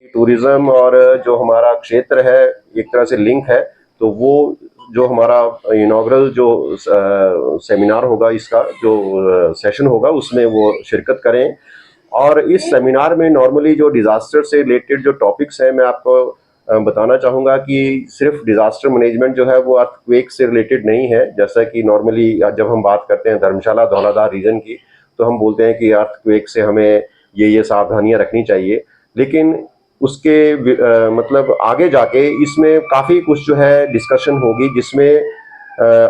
Tourism और जो हमारा क्षेत्र है एक तरह से लिंक है, तो वो जो हमारा इनॉग्रल जो सेमिनार होगा, इसका जो सेशन होगा, उसमें वो शिरकत करें। और इस सेमिनार में नॉर्मली जो डिज़ास्टर से रिलेटेड जो टॉपिक्स हैं, मैं आपको बताना चाहूँगा कि सिर्फ डिज़ास्टर मैनेजमेंट जो है वो अर्थक्वेक से रिलेटेड नहीं है। जैसा कि नॉर्मली जब हम बात करते हैं धर्मशाला धौलाधार रीजन की, तो हम बोलते हैं कि अर्थक्वेक से हमें ये सावधानियां रखनी चाहिए। लेकिन उसके मतलब आगे जाके इसमें काफ़ी कुछ जो है डिस्कशन होगी, जिसमें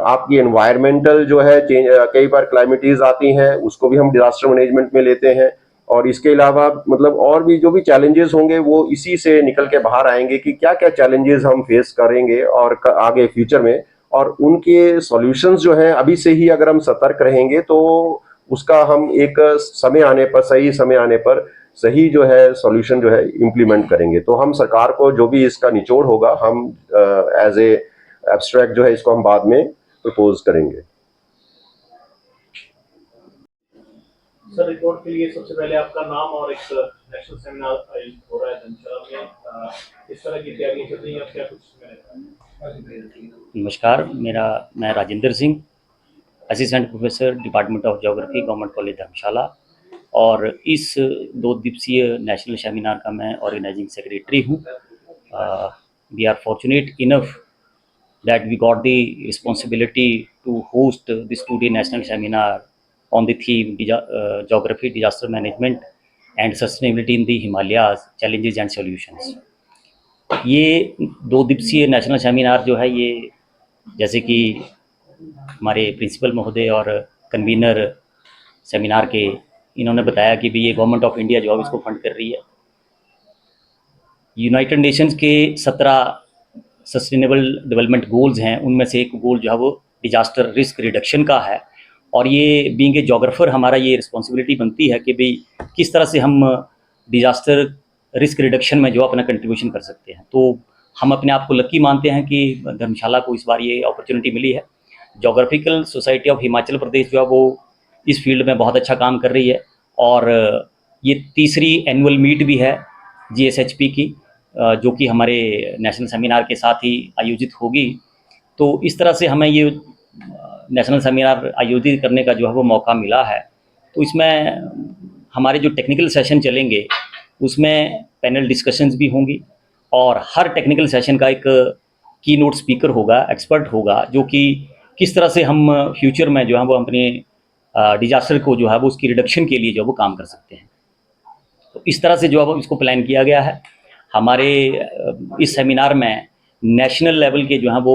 आपकी एनवायरमेंटल जो है चेंज, कई बार क्लाइमेटीज आती हैं, उसको भी हम डिजास्टर मैनेजमेंट में लेते हैं। और इसके अलावा मतलब और भी जो भी चैलेंजेस होंगे वो इसी से निकल के बाहर आएंगे कि क्या क्या चैलेंजेस हम फेस करेंगे और आगे फ्यूचर में, और उनके सॉल्यूशंस जो हैं अभी से ही अगर हम सतर्क रहेंगे तो उसका हम एक समय आने पर, सही समय आने पर सही जो है सॉल्यूशन जो है इम्प्लीमेंट करेंगे। तो हम सरकार को जो भी इसका निचोड़ होगा, हम एज ए एब्स्ट्रैक्ट जो है इसको हम बाद में प्रपोज करेंगे। सर, रिपोर्ट के लिए सबसे पहले आपका नाम और एक नेशनल सेमिनार आयोजित हो रहा है धर्मशाला में, इस तरह की तैयारियां चल रही हैं, क्या कुछ? नमस्कार, मैं Rajendra Singh, assistant professor department of geography, government college Dharamshala, और इस 2 दिवसीय नेशनल सेमिनार का मैं ऑर्गेनाइजिंग सेक्रेटरी हूँ। We are fortunate enough that we got the responsibility to host this 2-day national seminar on the theme Geography, Disaster Management and Sustainability in the Himalayas, Challenges and Solutions। ये 2 दिवसीय national seminar जो है, ये जैसे कि हमारे principal महोदय और कन्वीनर सेमिनार के इन्होंने बताया कि भी ये गवर्नमेंट ऑफ इंडिया जो है इसको फंड कर रही है। यूनाइटेड नेशंस के 17 सस्टेनेबल डेवलपमेंट गोल्स हैं, उनमें से एक गोल जो है वो डिजास्टर रिस्क रिडक्शन का है। और ये बीइंग ए जोग्राफर हमारा ये रिस्पॉन्सिबिलिटी बनती है कि भाई किस तरह से हम डिजास्टर रिस्क रिडक्शन में जो अपना कंट्रीब्यूशन कर सकते हैं। तो हम अपने आप को लकी मानते हैं कि धर्मशाला को इस बार ये अपॉर्चुनिटी मिली है। Geographical society of Himachal Pradesh जो है वो इस फील्ड में बहुत अच्छा काम कर रही है, और ये तीसरी एनुअल मीट भी है GSHP की, जो कि हमारे नेशनल सेमिनार के साथ ही आयोजित होगी। तो इस तरह से हमें ये नेशनल सेमिनार आयोजित करने का जो है वो मौका मिला है। तो इसमें हमारे जो टेक्निकल सेशन चलेंगे उसमें पैनल डिस्कशंस भी होंगी, और हर टेक्निकल सेशन का एक की नोट स्पीकर होगा, एक्सपर्ट होगा, जो कि किस तरह से हम फ्यूचर में जो है वो अपने डिजास्टर को जो है वो उसकी रिडक्शन के लिए जो है वो काम कर सकते हैं। तो इस तरह से जो है वो इसको प्लान किया गया है। हमारे इस सेमिनार में नेशनल लेवल के जो हैं वो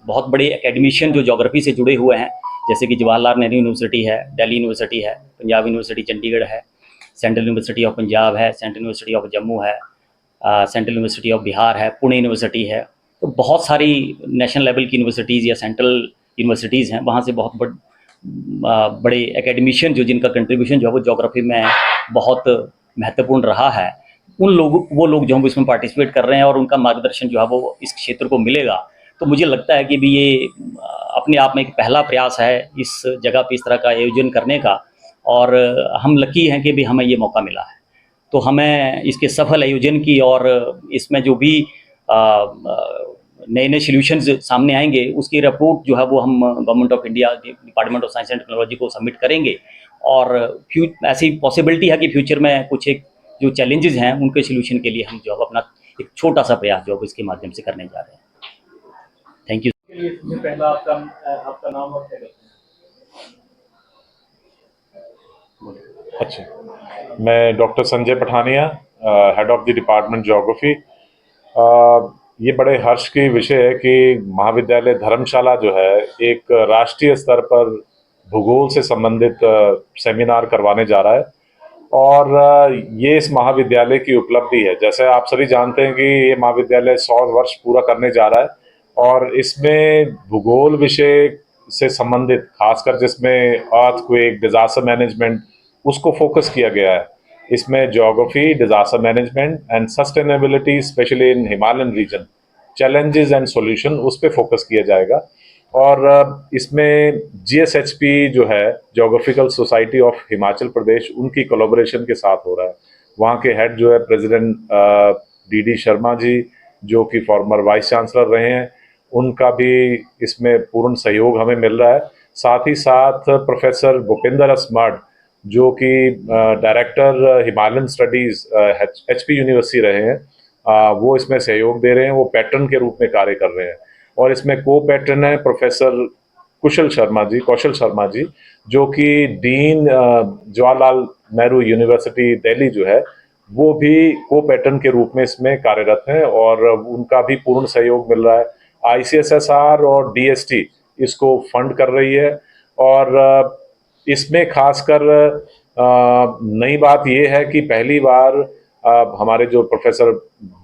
बहुत बड़े एकेडमिशियन जो ज्योग्राफी से जुड़े हुए हैं, जैसे कि जवाहरलाल नेहरू यूनिवर्सिटी है, दिल्ली यूनिवर्सिटी है, पंजाब यूनिवर्सिटी चंडीगढ़ है, सेंट्रल यूनिवर्सिटी ऑफ पंजाब है, सेंट्रल यूनिवर्सिटी ऑफ जम्मू है, सेंट्रल यूनिवर्सिटी ऑफ बिहार है, पुणे यूनिवर्सिटी है। तो बहुत सारी नेशनल लेवल की यूनिवर्सिटीज़ या सेंट्रल यूनिवर्सिटीज़ हैं, वहाँ से बहुत बड़े एकेडमिशियन जो जिनका कंट्रीब्यूशन जो है वो ज्योग्राफी में बहुत महत्वपूर्ण रहा है, वो लोग जो हम इसमें पार्टिसिपेट कर रहे हैं, और उनका मार्गदर्शन जो है वो इस क्षेत्र को मिलेगा। तो मुझे लगता है कि भी ये अपने आप में एक पहला प्रयास है इस जगह पे इस तरह का आयोजन करने का, और हम लकी हैं कि भी हमें ये मौका मिला है। तो हमें इसके सफल आयोजन की, और इसमें जो भी नए नए सॉल्यूशंस सामने आएंगे उसकी रिपोर्ट जो है वो हम government of India department of science and technology को सबमिट करेंगे। और ऐसी पॉसिबिलिटी है कि फ्यूचर में कुछ एक जो चैलेंजेस हैं उनके सॉल्यूशन के लिए हम जो अपना एक छोटा सा प्रयास जो इसके माध्यम से करने जा रहे हैं। Thank you. पहला आपका नाम और क्या? अच्छा, मैं doctor Sanjay Pathania, head of the department geography. ये बड़े हर्ष की विषय है कि महाविद्यालय धर्मशाला जो है एक राष्ट्रीय स्तर पर भूगोल से संबंधित सेमिनार करवाने जा रहा है, और ये इस महाविद्यालय की उपलब्धि है। जैसे आप सभी जानते हैं कि ये महाविद्यालय 100 वर्ष पूरा करने जा रहा है, और इसमें भूगोल विषय से संबंधित खासकर जिसमें अर्थक्वेक, डिजास्टर मैनेजमेंट, उसको फोकस किया गया है। इसमें geography, disaster management and sustainability specially in Himalayan region, challenges and solution, उस पर फोकस किया जाएगा। और इसमें GSHP जो है geographical society of Himachal Pradesh, उनकी कोलैबोरेशन के साथ हो रहा है। वहाँ के हेड जो है प्रेसिडेंट डीडी शर्मा जी जो कि फॉर्मर वाइस चांसलर रहे हैं, उनका भी इसमें पूर्ण सहयोग हमें मिल रहा है। साथ ही साथ प्रोफेसर भूपेंद्र एस मड जो कि director Himalayan studies HP university रहे हैं, वो इसमें सहयोग दे रहे हैं, वो पैटर्न के रूप में कार्य कर रहे हैं। और इसमें को पैटर्न है प्रोफेसर कौशल शर्मा जी जो कि डीन जवाहरलाल नेहरू यूनिवर्सिटी दिल्ली जो है, वो भी को पैटर्न के रूप में इसमें कार्यरत हैं और उनका भी पूर्ण सहयोग मिल रहा है। ICSSR और DST इसको फंड कर रही है और इसमें खासकर नई बात ये है कि पहली बार हमारे जो प्रोफेसर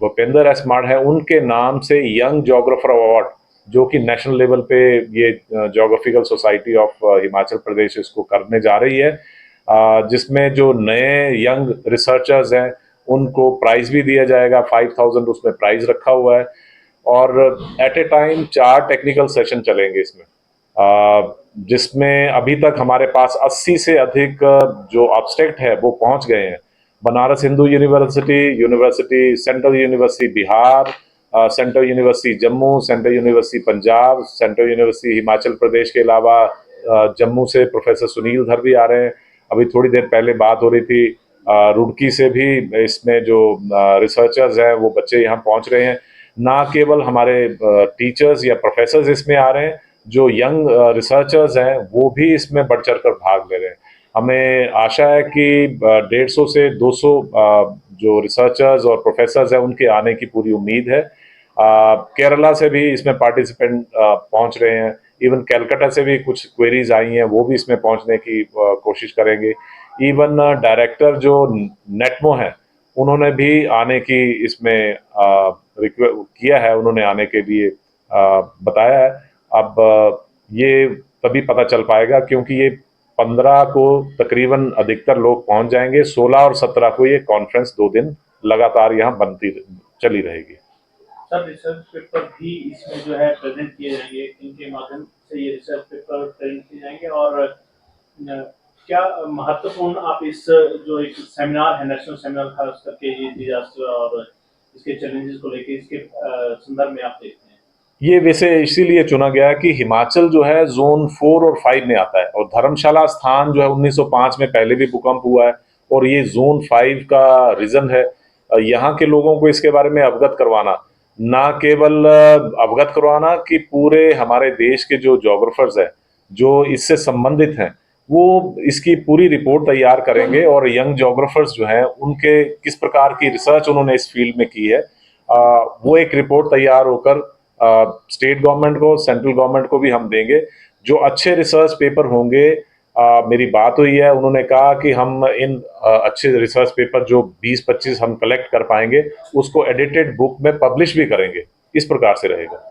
भूपेंद्र एस मड है उनके नाम से यंग जोग्राफर अवार्ड जो कि नेशनल लेवल पे ये geographical society of Himachal Pradesh इसको करने जा रही है, जिसमें जो नए यंग रिसर्चर्स हैं उनको प्राइज भी दिया जाएगा। 5000 उसमें प्राइज रखा हुआ है और at a time 4 technical session चलेंगे इसमें, जिसमें अभी तक हमारे पास 80 से अधिक जो ऑब्स्टेक्ट है वो पहुंच गए हैं। Banaras Hindu university, central university Bihar, central university Jammu, central university Punjab, central university Himachal Pradesh के अलावा जम्मू से प्रोफेसर सुनील धर भी आ रहे हैं। अभी थोड़ी देर पहले बात हो रही थी रुड़की से भी इसमें जो रिसर्चर्स हैं वो बच्चे यहाँ पहुँच रहे हैं। ना केवल हमारे टीचर्स या प्रोफेसर्स इसमें आ रहे हैं, जो यंग रिसर्चर्स हैं वो भी इसमें बढ़ चढ़ कर भाग ले रहे हैं। हमें आशा है कि 150 से 200 जो रिसर्चर्स और प्रोफेसर्स हैं उनके आने की पूरी उम्मीद है। केरला से भी इसमें पार्टिसिपेंट पहुंच रहे हैं, इवन कैलकाटा से भी कुछ क्वेरीज आई हैं, वो भी इसमें पहुंचने की कोशिश करेंगे। इवन डायरेक्टर जो नेटमो हैं उन्होंने भी आने की इसमें किया है, उन्होंने आने के लिए बताया है। अब ये तभी पता चल पाएगा क्योंकि ये 15 को तकरीबन अधिकतर लोग पहुंच जाएंगे। 16 और 17 को ये कॉन्फ्रेंस 2 दिन लगातार यहाँ चली रहेगी। सर रिसर्च पेपर भी इसमें जो है प्रेजेंट किए जाएंगे, इनके माध्यम से ये रिसर्च पेपर प्रेजेंट किए जाएंगे और क्या महत्वपूर्ण आप इस जो एक सेमिनार है, नेशनल सेमिनार खास करके ये डिजास्टर और इसके चैलेंजेस को लेकर इसके संदर्भ में आप देखते हैं? ये वैसे इसीलिए चुना गया कि हिमाचल जो है जोन 4 और 5 में आता है और धर्मशाला स्थान जो है 1905 में पहले भी भूकंप हुआ है और ये जोन 5 का रीजन है। यहाँ के लोगों को इसके बारे में अवगत करवाना, ना केवल अवगत करवाना कि पूरे हमारे देश के जो जोग्राफर्स हैं जो इससे संबंधित हैं वो इसकी पूरी रिपोर्ट तैयार करेंगे और यंग जोग्राफर्स जो हैं उनके किस प्रकार की रिसर्च उन्होंने इस फील्ड में की है, वो एक रिपोर्ट तैयार होकर स्टेट गवर्नमेंट को, सेंट्रल गवर्नमेंट को भी हम देंगे। जो अच्छे रिसर्च पेपर होंगे, मेरी बात हुई है, उन्होंने कहा कि हम इन अच्छे रिसर्च पेपर जो 20-25 हम कलेक्ट कर पाएंगे उसको एडिटेड बुक में पब्लिश भी करेंगे। इस प्रकार से रहेगा।